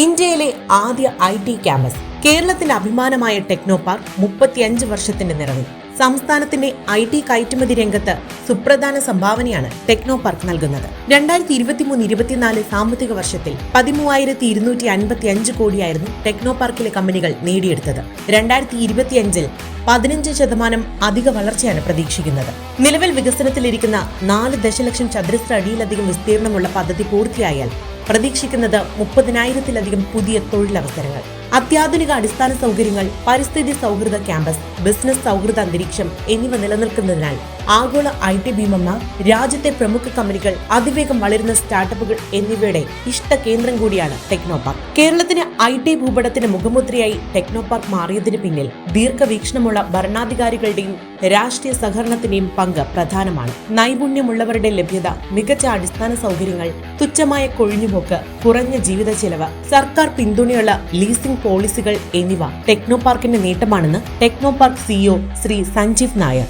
ഇന്ത്യയിലെ ആദ്യ IT campus, കേരളത്തിന്റെ അഭിമാനമായ ടെക്നോ പാർക്ക് 35 വർഷത്തിന്റെ നിറവിൽ. സംസ്ഥാനത്തിന്റെ IT കയറ്റുമതി രംഗത്ത് സുപ്രധാന സംഭാവനയാണ് ടെക്നോ പാർക്ക് നൽകുന്നത്. 2023-24 സാമ്പത്തിക വർഷത്തിൽ 13,255 കോടിയായിരുന്നു ടെക്നോ പാർക്കിലെ കമ്പനികൾ നേടിയെടുത്തത്. 2025-ൽ 15% അധിക വളർച്ചയാണ് പ്രതീക്ഷിക്കുന്നത്. നിലവിൽ വികസനത്തിലിരിക്കുന്ന 4 ദശലക്ഷം ചതുരശ്ര അടിയിലധികം വിസ്തീർണമുള്ള പദ്ധതി പൂർത്തിയായാൽ പ്രതീക്ഷിക്കുന്നത് 30,000-ലധികം പുതിയ തൊഴിലവസരങ്ങൾ. അത്യാധുനിക അടിസ്ഥാന സൗകര്യങ്ങൾ, പരിസ്ഥിതി സൗഹൃദ ക്യാമ്പസ്, ബിസിനസ് സൗഹൃദ അന്തരീക്ഷം എന്നിവ നിലനിൽക്കുന്നതിനാൽ ആഗോള IT ഭീമന്മാർ, രാജ്യത്തെ പ്രമുഖ കമ്പനികൾ, അതിവേഗം വളരുന്ന സ്റ്റാർട്ടപ്പുകൾ എന്നിവയുടെ ഇഷ്ട കേന്ദ്രം കൂടിയാണ് ടെക്നോ പാർക്ക്. കേരളത്തിന് IT ഭൂപടത്തിന് മുഖമുദ്രയായി ടെക്നോ പാർക്ക് മാറിയതിന് പിന്നിൽ ദീർഘവീക്ഷണമുള്ള ഭരണാധികാരികളുടെയും രാഷ്ട്രീയ സഹകരണത്തിന്റെയും പങ്ക് പ്രധാനമാണ്. നൈപുണ്യമുള്ളവരുടെ ലഭ്യത, മികച്ച അടിസ്ഥാന സൗകര്യങ്ങൾ, തുച്ഛമായ കൊഴിഞ്ഞുപോക്ക്, കുറഞ്ഞ ജീവിത ചെലവ്, സർക്കാർ പിന്തുണയുള്ള ലീസിംഗ് പോളിസികൾ എന്നിവ ടെക്നോ പാർക്കിന്റെ നേട്ടമാണെന്ന് Technopark CEO Shri Sanjeev Nair.